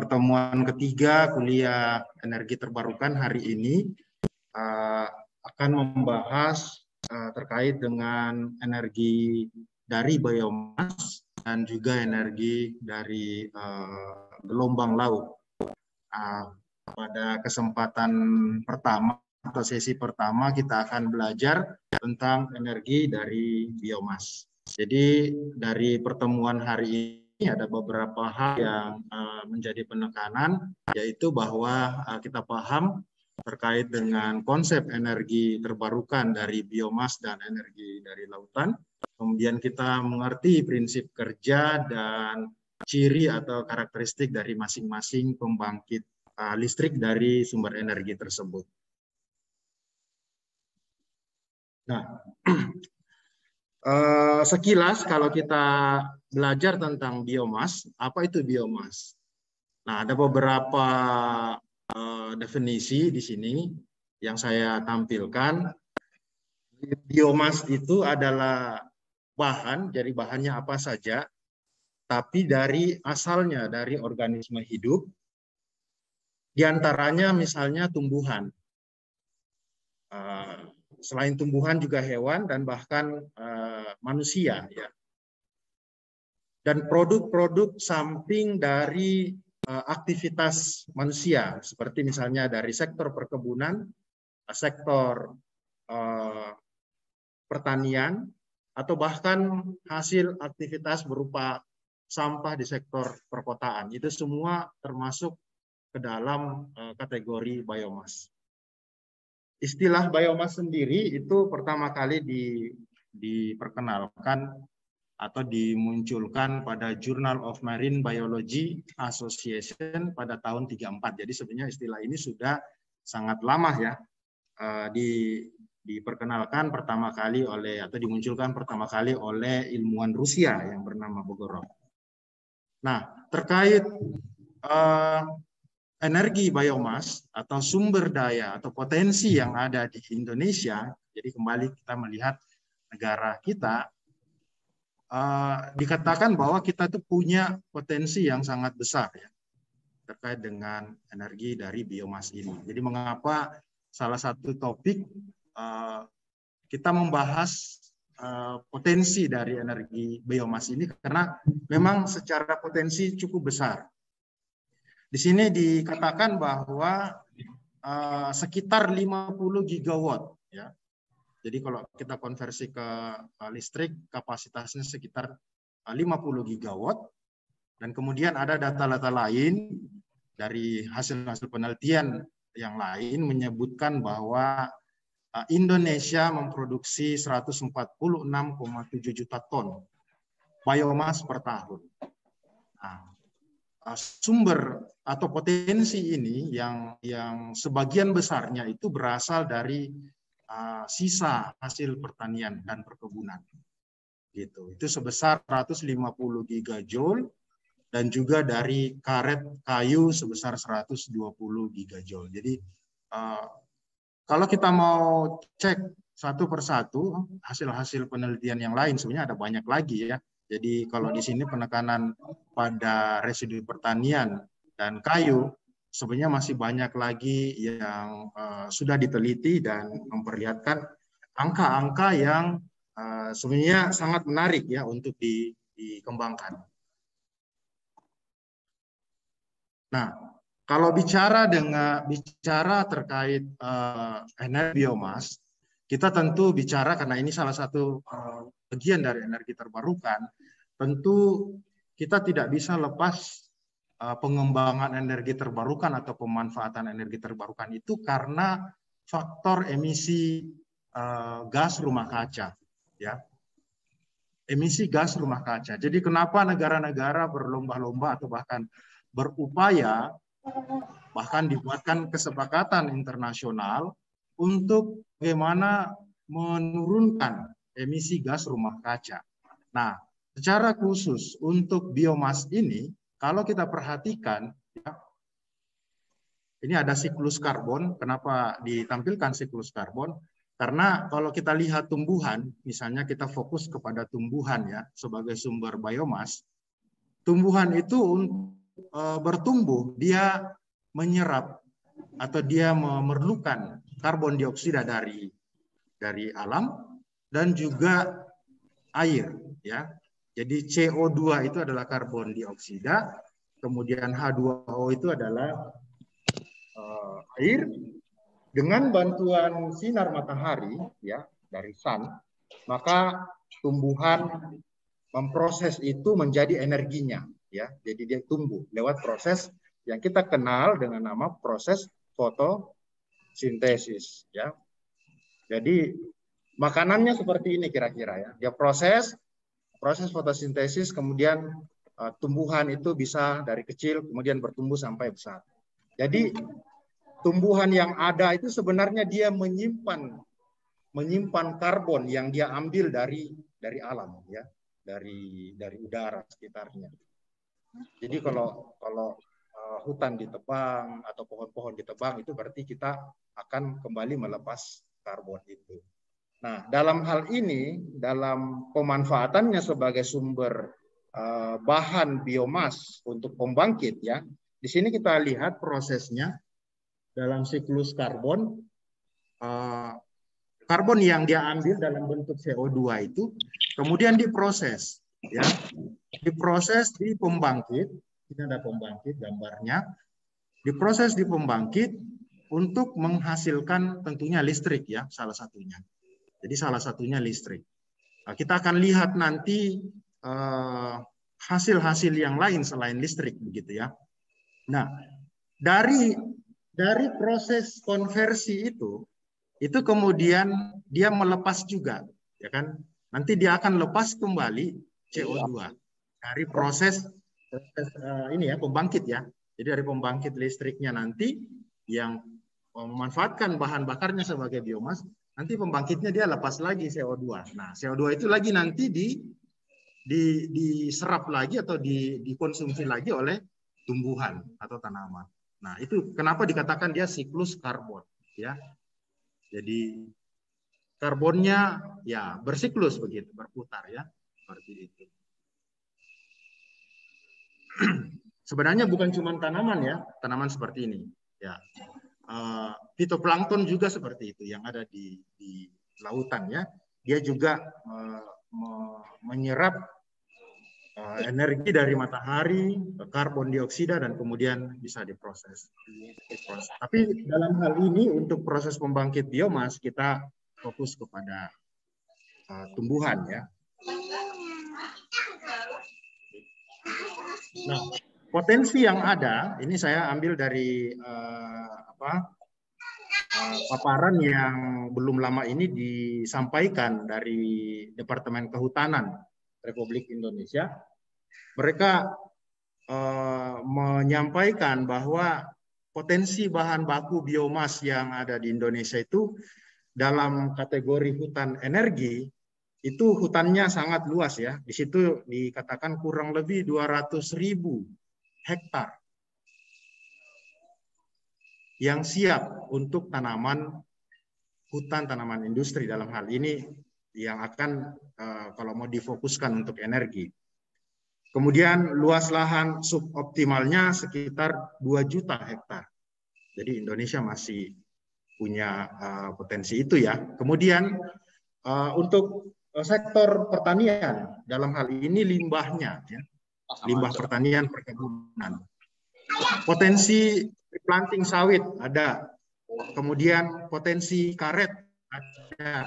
pertemuan ketiga kuliah energi terbarukan hari ini akan membahas terkait dengan energi dari biomas dan juga energi dari gelombang laut. Pada kesempatan pertama atau sesi pertama kita akan belajar tentang energi dari biomas. Jadi dari pertemuan hari ini ada beberapa hal yang menjadi penekanan, yaitu bahwa kita paham terkait dengan konsep energi terbarukan dari biomas dan energi dari lautan. Kemudian kita mengerti prinsip kerja dan ciri atau karakteristik dari masing-masing pembangkit listrik dari sumber energi tersebut. Nah, sekilas kalau kita belajar tentang biomas, apa itu biomas? Nah, ada beberapa definisi di sini yang saya tampilkan. Biomas itu adalah bahan, jadi bahannya apa saja, tapi dari asalnya dari organisme hidup, diantaranya misalnya tumbuhan. Selain tumbuhan juga hewan dan bahkan manusia, ya. Dan produk-produk samping dari aktivitas manusia, seperti misalnya dari sektor perkebunan, sektor pertanian, atau bahkan hasil aktivitas berupa sampah di sektor perkotaan. Itu semua termasuk ke dalam kategori biomas. Istilah biomas sendiri itu pertama kali diperkenalkan atau dimunculkan pada Journal of Marine Biology Association pada tahun 34. Jadi sebenarnya istilah ini sudah sangat lama ya, diperkenalkan pertama kali oleh atau dimunculkan pertama kali oleh ilmuwan Rusia yang bernama Bogorov. Nah, terkait energi biomas atau sumber daya atau potensi yang ada di Indonesia, jadi kembali kita melihat negara kita, dikatakan bahwa kita tuh punya potensi yang sangat besar ya terkait dengan energi dari biomas ini. Jadi mengapa salah satu topik kita membahas potensi dari energi biomas ini, karena memang secara potensi cukup besar. Di sini dikatakan bahwa sekitar 50 gigawatt ya. Jadi kalau kita konversi ke listrik, kapasitasnya sekitar 50 gigawatt. Dan kemudian ada data-data lain dari hasil-hasil penelitian yang lain menyebutkan bahwa Indonesia memproduksi 146,7 juta ton biomas per tahun. Nah, sumber atau potensi ini yang sebagian besarnya itu berasal dari sisa hasil pertanian dan perkebunan. Gitu. Itu sebesar 150 gigajoule dan juga dari karet kayu sebesar 120 gigajoule. Jadi kalau kita mau cek satu persatu hasil-hasil penelitian yang lain, sebenarnya ada banyak lagi ya. Jadi kalau di sini penekanan pada residu pertanian dan kayu, sebenarnya masih banyak lagi yang sudah diteliti dan memperlihatkan angka-angka yang sebenarnya sangat menarik ya untuk dikembangkan. Nah, kalau bicara terkait energi biomas, kita tentu bicara karena ini salah satu bagian dari energi terbarukan, tentu kita tidak bisa lepas pengembangan energi terbarukan atau pemanfaatan energi terbarukan itu karena faktor emisi gas rumah kaca, ya. Emisi gas rumah kaca. Jadi kenapa negara-negara berlomba-lomba atau bahkan berupaya, bahkan dibuatkan kesepakatan internasional untuk bagaimana menurunkan emisi gas rumah kaca. Nah, secara khusus untuk biomas ini, kalau kita perhatikan, ya, ini ada siklus karbon. Kenapa ditampilkan siklus karbon? Karena kalau kita lihat tumbuhan, misalnya kita fokus kepada tumbuhan ya sebagai sumber biomas, tumbuhan itu bertumbuh dia menyerap atau dia memerlukan karbon dioksida dari alam dan juga air, ya. Jadi CO2 itu adalah karbon dioksida, kemudian H2O itu adalah air. Dengan bantuan sinar matahari, ya, dari sun, maka tumbuhan memproses itu menjadi energinya, ya. Jadi dia tumbuh lewat proses yang kita kenal dengan nama proses fotosintesis, ya. Jadi makanannya seperti ini kira-kira, ya. Dia proses fotosintesis, kemudian tumbuhan itu bisa dari kecil kemudian bertumbuh sampai besar. Jadi tumbuhan yang ada itu sebenarnya dia menyimpan karbon yang dia ambil dari alam, ya, dari udara sekitarnya. Jadi kalau hutan ditebang atau pohon-pohon ditebang itu berarti kita akan kembali melepas karbon itu. Nah, dalam hal ini, dalam pemanfaatannya sebagai sumber bahan biomas untuk pembangkit, ya, di sini kita lihat prosesnya. Dalam siklus karbon, karbon yang dia ambil dalam bentuk CO2 itu kemudian diproses, ya, diproses di pembangkit. Ini ada pembangkit gambarnya, diproses di pembangkit untuk menghasilkan tentunya listrik, ya, salah satunya. Jadi salah satunya listrik. Nah, kita akan lihat nanti hasil-hasil yang lain selain listrik, begitu, ya. Nah, dari proses konversi itu kemudian dia melepas juga, ya kan? Nanti dia akan lepas kembali CO2 dari proses ini, ya, pembangkit, ya. Jadi dari pembangkit listriknya nanti yang memanfaatkan bahan bakarnya sebagai biomas, nanti pembangkitnya dia lepas lagi CO2. Nah, CO2 itu lagi nanti diserap lagi atau dikonsumsi lagi oleh tumbuhan atau tanaman. Nah, itu kenapa dikatakan dia siklus karbon, ya. Jadi karbonnya, ya, bersiklus begitu, berputar, ya, seperti itu. Sebenarnya bukan cuma tanaman, ya, tanaman seperti ini, ya. Fitoplankton juga seperti itu yang ada di lautan, ya. Dia juga menyerap energi dari matahari, karbon dioksida, dan kemudian bisa diproses. Tapi dalam hal ini untuk proses pembangkit biomas kita fokus kepada tumbuhan, ya. Nah, potensi yang ada ini saya ambil dari paparan yang belum lama ini disampaikan dari Departemen Kehutanan Republik Indonesia. Mereka menyampaikan bahwa potensi bahan baku biomas yang ada di Indonesia itu dalam kategori hutan energi itu hutannya sangat luas, ya. Di situ dikatakan kurang lebih 200.000 hektar yang siap untuk hutan tanaman industri dalam hal ini yang akan kalau mau difokuskan untuk energi. Kemudian luas lahan suboptimalnya sekitar 2 juta hektar. Jadi Indonesia masih punya potensi itu, ya. Kemudian untuk sektor pertanian dalam hal ini limbahnya, ya, limbah pertanian perkebunan. Potensi planting sawit ada, kemudian potensi karet ada.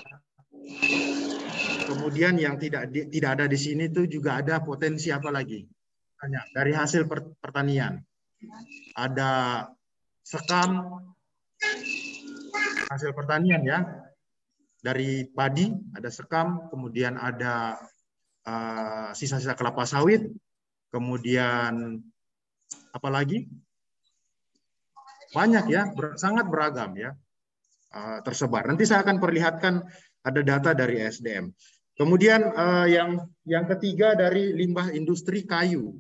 Kemudian yang tidak ada di sini itu juga ada potensi apa lagi? Dari hasil pertanian. Ada sekam hasil pertanian, ya. Dari padi ada sekam, kemudian ada sisa-sisa kelapa sawit, kemudian apa lagi? Banyak, ya, sangat beragam, ya, tersebar. Nanti saya akan perlihatkan ada data dari SDM. Kemudian yang ketiga dari limbah industri kayu.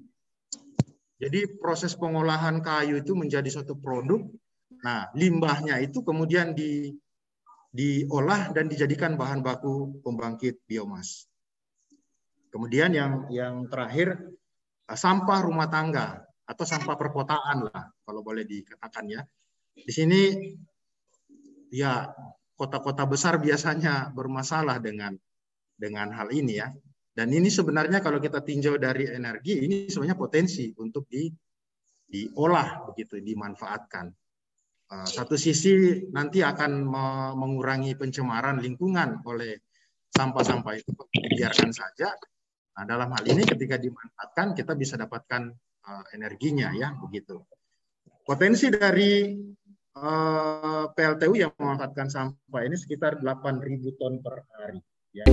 Jadi proses pengolahan kayu itu menjadi suatu produk. Nah, limbahnya itu kemudian diolah dan dijadikan bahan baku pembangkit biomas. Kemudian yang terakhir sampah rumah tangga. atau sampah perkotaan lah kalau boleh dikatakan ya. Di sini ya kota-kota besar biasanya bermasalah dengan hal ini ya. Dan ini sebenarnya kalau kita tinjau dari energi, ini sebenarnya potensi untuk diolah begitu, dimanfaatkan. Satu sisi nanti akan mengurangi pencemaran lingkungan oleh sampah-sampah itu dibiarkan saja. Nah, dalam hal ini ketika dimanfaatkan kita bisa dapatkan energinya ya begitu. Potensi dari PLTU yang memanfaatkan sampah ini sekitar 8.000 ton per hari. Ya.